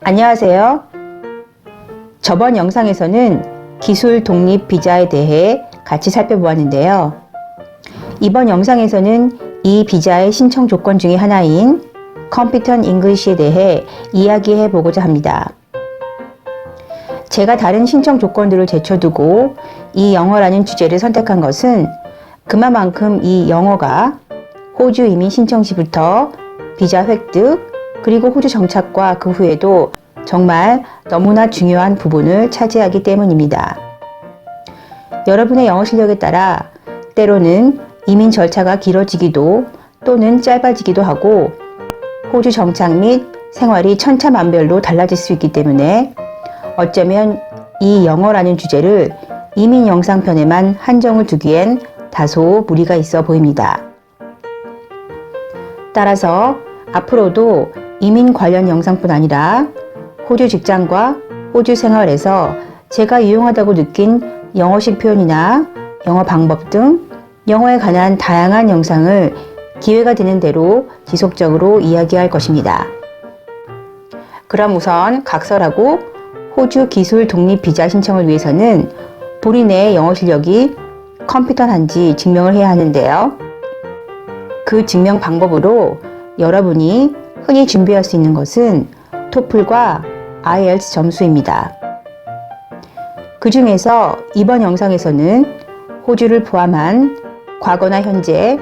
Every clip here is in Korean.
안녕하세요. 저번 영상에서는 기술 독립 비자에 대해 같이 살펴보았는데요. 이번 영상에서는 이 비자의 신청 조건 중에 하나인 Competent English에 대해 이야기해 보고자 합니다. 제가 다른 신청 조건들을 제쳐두고 이 영어라는 주제를 선택한 것은 그만큼 이 영어가 호주 이민 신청 시부터 비자 획득, 그리고 호주 정착과 그 후에도 정말 너무나 중요한 부분을 차지하기 때문입니다. 여러분의 영어 실력에 따라 때로는 이민 절차가 길어지기도 또는 짧아지기도 하고 호주 정착 및 생활이 천차만별로 달라질 수 있기 때문에 어쩌면 이 영어라는 주제를 이민 영상편에만 한정을 두기엔 다소 무리가 있어 보입니다. 따라서 앞으로도 이민 관련 영상뿐 아니라 호주 직장과 호주 생활에서 제가 유용하다고 느낀 영어식 표현이나 영어 방법 등 영어에 관한 다양한 영상을 기회가 되는 대로 지속적으로 이야기할 것입니다. 그럼 우선 각설하고 호주 기술 독립 비자 신청을 위해서는 본인의 영어 실력이 컴피턴한지 증명을 해야 하는데요. 그 증명 방법으로 여러분이 흔히 준비할 수 있는 것은 토플과 IELTS 점수입니다. 그 중에서 이번 영상에서는 호주를 포함한 과거나 현재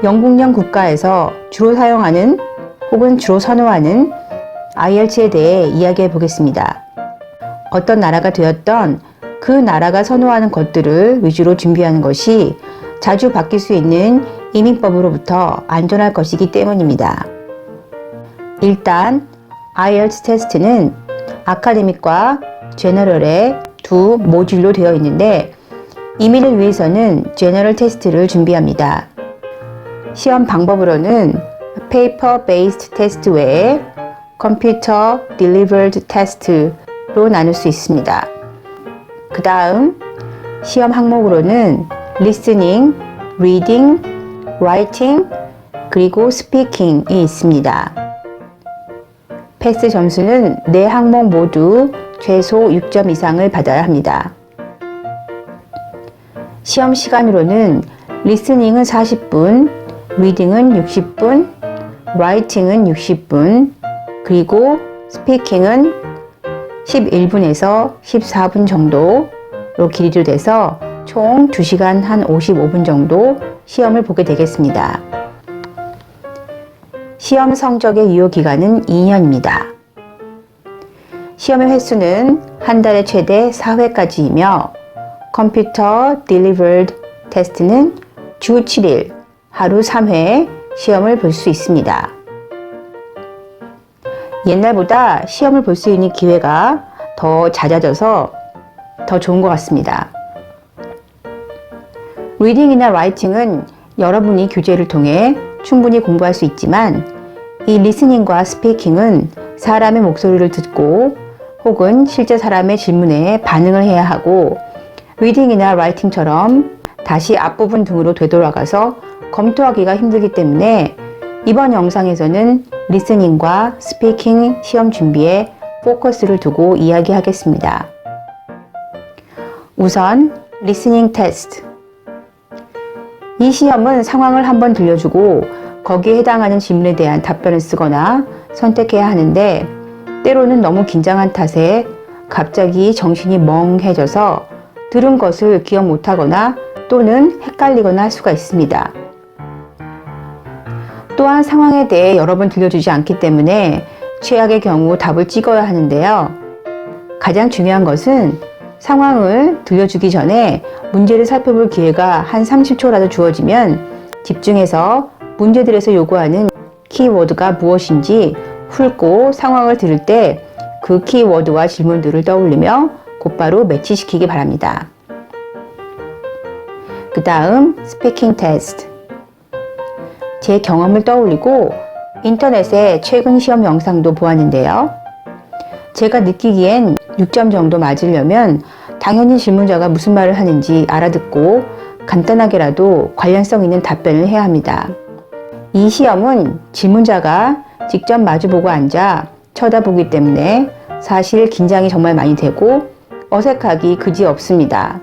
영국령 국가에서 주로 사용하는 혹은 주로 선호하는 IELTS에 대해 이야기해 보겠습니다. 어떤 나라가 되었던 그 나라가 선호하는 것들을 위주로 준비하는 것이 자주 바뀔 수 있는 이민법으로부터 안전할 것이기 때문입니다. 일단 IELTS 테스트는 아카데믹과 제너럴의 두 모듈로 되어 있는데 이민을 위해서는 제너럴 테스트를 준비합니다. 시험 방법으로는 페이퍼 베이스드 테스트 외에 컴퓨터 딜리버드 테스트로 나눌 수 있습니다. 그 다음 시험 항목으로는 리스닝, 리딩, 라이팅, 그리고 스피킹이 있습니다. 패스 점수는 4항목 모두 최소 6점 이상을 받아야 합니다. 시험 시간으로는 리스닝은 40분, 리딩은 60분, 라이팅은 60분, 그리고 스피킹은 11분에서 14분 정도로 길이로 돼서 총 2시간 한 55분 정도 시험을 보게 되겠습니다. 시험 성적의 유효 기간은 2년입니다. 시험의 횟수는 한 달에 최대 4회까지이며 컴퓨터 딜리버드 테스트는 주 7일, 하루 3회 시험을 볼 수 있습니다. 옛날보다 시험을 볼 수 있는 기회가 더 잦아져서 더 좋은 것 같습니다. 리딩이나 라이팅은 여러분이 교재를 통해 충분히 공부할 수 있지만 이 리스닝과 스피킹은 사람의 목소리를 듣고 혹은 실제 사람의 질문에 반응을 해야 하고 리딩이나 라이팅처럼 다시 앞부분 등으로 되돌아가서 검토하기가 힘들기 때문에 이번 영상에서는 리스닝과 스피킹 시험 준비에 포커스를 두고 이야기하겠습니다. 우선 리스닝 테스트. 이 시험은 상황을 한번 들려주고 거기에 해당하는 질문에 대한 답변을 쓰거나 선택해야 하는데 때로는 너무 긴장한 탓에 갑자기 정신이 멍해져서 들은 것을 기억 못하거나 또는 헷갈리거나 할 수가 있습니다. 또한 상황에 대해 여러 번 들려주지 않기 때문에 최악의 경우 답을 찍어야 하는데요. 가장 중요한 것은 상황을 들려주기 전에 문제를 살펴볼 기회가 한 30초라도 주어지면 집중해서 문제들에서 요구하는 키워드가 무엇인지 훑고 상황을 들을 때 그 키워드와 질문들을 떠올리며 곧바로 매치시키기 바랍니다. 그 다음 스피킹 테스트. 제 경험을 떠올리고 인터넷에 최근 시험 영상도 보았는데요. 제가 느끼기엔 6점 정도 맞으려면 당연히 질문자가 무슨 말을 하는지 알아듣고 간단하게라도 관련성 있는 답변을 해야 합니다. 이 시험은 질문자가 직접 마주보고 앉아 쳐다보기 때문에 사실 긴장이 정말 많이 되고 어색하기 그지없습니다.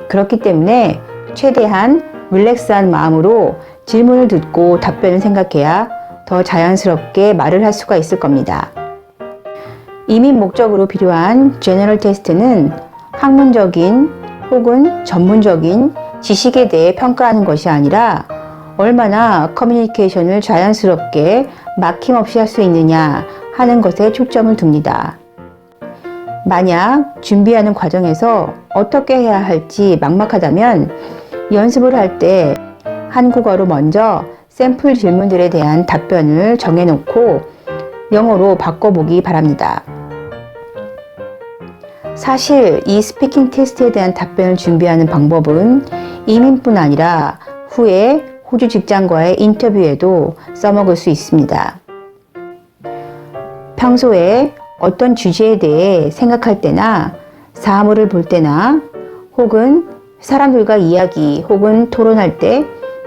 그렇기 때문에 최대한 릴렉스한 마음으로 질문을 듣고 답변을 생각해야 더 자연스럽게 말을 할 수가 있을 겁니다. 이민 목적으로 필요한 제너럴 테스트는 학문적인 혹은 전문적인 지식에 대해 평가하는 것이 아니라 얼마나 커뮤니케이션을 자연스럽게 막힘없이 할 수 있느냐 하는 것에 초점을 둡니다. 만약 준비하는 과정에서 어떻게 해야 할지 막막하다면 연습을 할 때 한국어로 먼저 샘플 질문들에 대한 답변을 정해놓고 영어로 바꿔보기 바랍니다. 사실 이 스피킹 테스트에 대한 답변을 준비하는 방법은 이민뿐 아니라 후에 호주 직장과의 인터뷰에도 써먹을 수 있습니다. 평소에 어떤 주제에 대해 생각할 때나 사물을 볼 때나 혹은 사람들과 이야기 혹은 토론할 때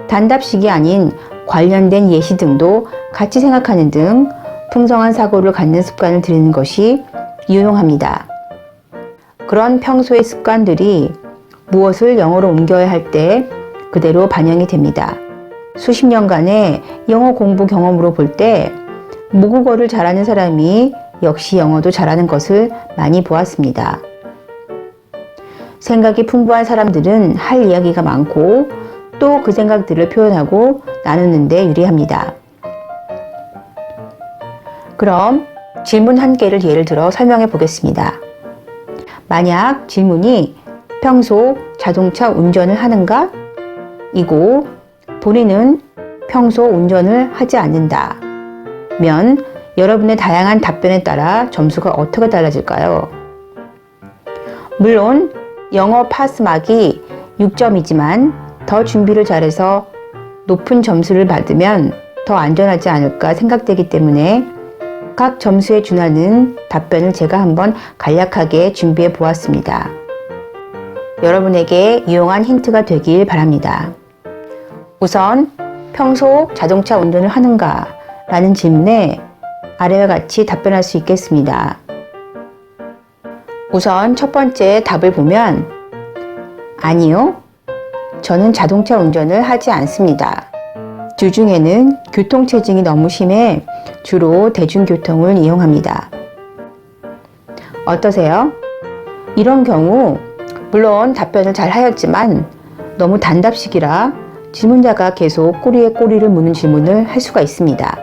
단답식이 아닌 관련된 예시 등도 같이 생각하는 등 풍성한 사고를 갖는 습관을 들이는 것이 유용합니다. 그런 평소의 습관들이 무엇을 영어로 옮겨야 할 때 그대로 반영이 됩니다. 수십 년간의 영어 공부 경험으로 볼 때 모국어를 잘하는 사람이 역시 영어도 잘하는 것을 많이 보았습니다. 생각이 풍부한 사람들은 할 이야기가 많고 또 그 생각들을 표현하고 나누는 데 유리합니다. 그럼 질문 한 개를 예를 들어 설명해 보겠습니다. 만약 질문이 평소 자동차 운전을 하는가? 이고 본인은 평소 운전을 하지 않는다 면 여러분의 다양한 답변에 따라 점수가 어떻게 달라질까요? 물론 영어 파스막이 6점이지만 더 준비를 잘해서 높은 점수를 받으면 더 안전하지 않을까 생각되기 때문에 각 점수에 준하는 답변을 제가 한번 간략하게 준비해 보았습니다. 여러분에게 유용한 힌트가 되길 바랍니다. 우선 평소 자동차 운전을 하는가? 라는 질문에 아래와 같이 답변할 수 있겠습니다. 우선 첫 번째 답을 보면 아니요, 저는 자동차 운전을 하지 않습니다. 주 중에는 교통체증이 너무 심해 주로 대중교통을 이용합니다. 어떠세요? 이런 경우 물론 답변을 잘 하였지만 너무 단답식이라 질문자가 계속 꼬리에 꼬리를 무는 질문을 할 수가 있습니다.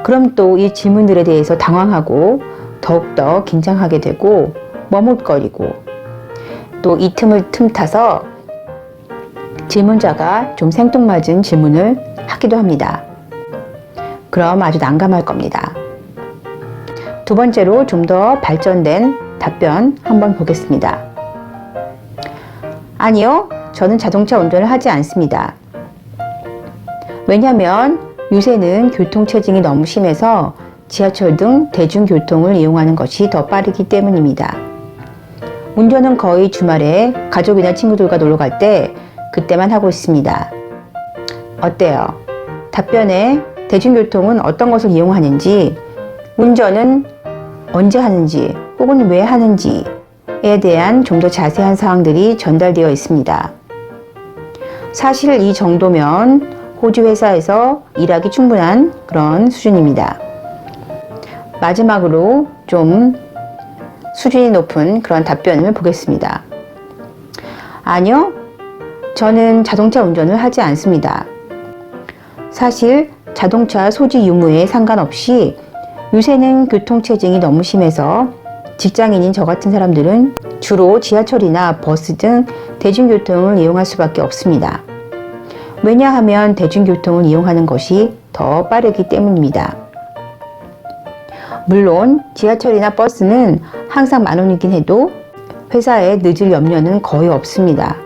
그럼 또 이 질문들에 대해서 당황하고 더욱더 긴장하게 되고 머뭇거리고 또 이 틈을 틈타서 질문자가 좀 생뚱맞은 질문을 하기도 합니다. 그럼 아주 난감할 겁니다. 두 번째로 좀 더 발전된 답변 한번 보겠습니다. 아니요, 저는 자동차 운전을 하지 않습니다. 왜냐하면 요새는 교통체증이 너무 심해서 지하철 등 대중교통을 이용하는 것이 더 빠르기 때문입니다. 운전은 거의 주말에 가족이나 친구들과 놀러 갈 때 그때만 하고 있습니다. 어때요? 답변에 대중교통은 어떤 것을 이용하는지, 운전은 언제 하는지 혹은 왜 하는지에 대한 좀 더 자세한 사항들이 전달되어 있습니다. 사실 이 정도면 호주 회사에서 일하기 충분한 그런 수준입니다. 마지막으로 좀 수준이 높은 그런 답변을 보겠습니다. 아니요, 저는 자동차 운전을 하지 않습니다. 사실 자동차 소지 유무에 상관없이 요새는 교통체증이 너무 심해서 직장인인 저 같은 사람들은 주로 지하철이나 버스 등 대중교통을 이용할 수밖에 없습니다. 왜냐하면 대중교통을 이용하는 것이 더 빠르기 때문입니다. 물론 지하철이나 버스는 항상 10,000원이긴 해도 회사에 늦을 염려는 거의 없습니다.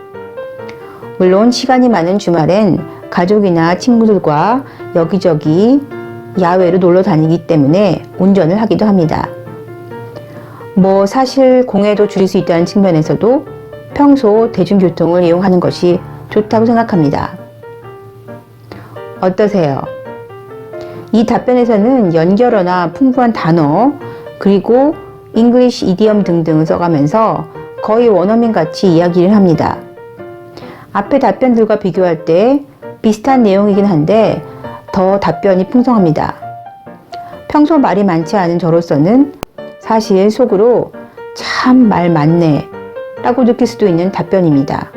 물론 시간이 많은 주말엔 가족이나 친구들과 여기저기 야외로 놀러 다니기 때문에 운전을 하기도 합니다. 사실 공해도 줄일 수 있다는 측면에서도 평소 대중교통을 이용하는 것이 좋다고 생각합니다. 어떠세요? 이 답변에서는 연결어나 풍부한 단어, 그리고 English idiom 등등을 써가면서 거의 원어민 같이 이야기를 합니다. 앞의 답변들과 비교할 때 비슷한 내용이긴 한데 더 답변이 풍성합니다. 평소 말이 많지 않은 저로서는 사실 속으로 참 말 많네 라고 느낄 수도 있는 답변입니다.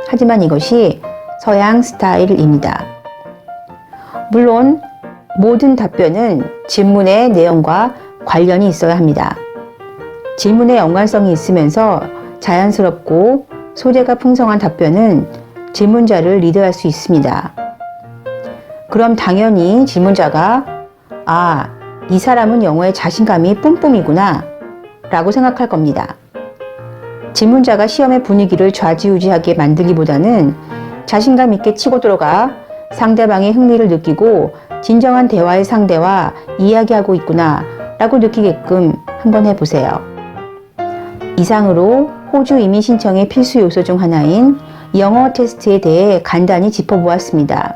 하지만 이것이 서양 스타일입니다. 물론 모든 답변은 질문의 내용과 관련이 있어야 합니다. 질문에 연관성이 있으면서 자연스럽고 소재가 풍성한 답변은 질문자를 리드할 수 있습니다. 그럼 당연히 질문자가 이 사람은 영어에 자신감이 뿜뿜이구나 라고 생각할 겁니다. 질문자가 시험의 분위기를 좌지우지하게 만들기보다는 자신감 있게 치고 들어가 상대방의 흥미를 느끼고 진정한 대화의 상대와 이야기하고 있구나 라고 느끼게끔 한번 해보세요. 이상으로 호주 이민 신청의 필수 요소 중 하나인 영어 테스트에 대해 간단히 짚어보았습니다.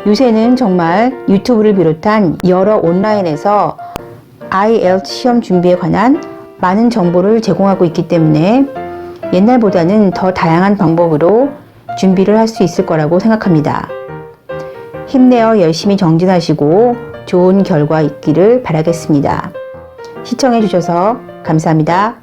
요새는 정말 유튜브를 비롯한 여러 온라인에서 IELTS 시험 준비에 관한 많은 정보를 제공하고 있기 때문에 옛날보다는 더 다양한 방법으로 준비를 할 수 있을 거라고 생각합니다. 힘내어 열심히 정진하시고 좋은 결과 있기를 바라겠습니다. 시청해 주셔서 감사합니다.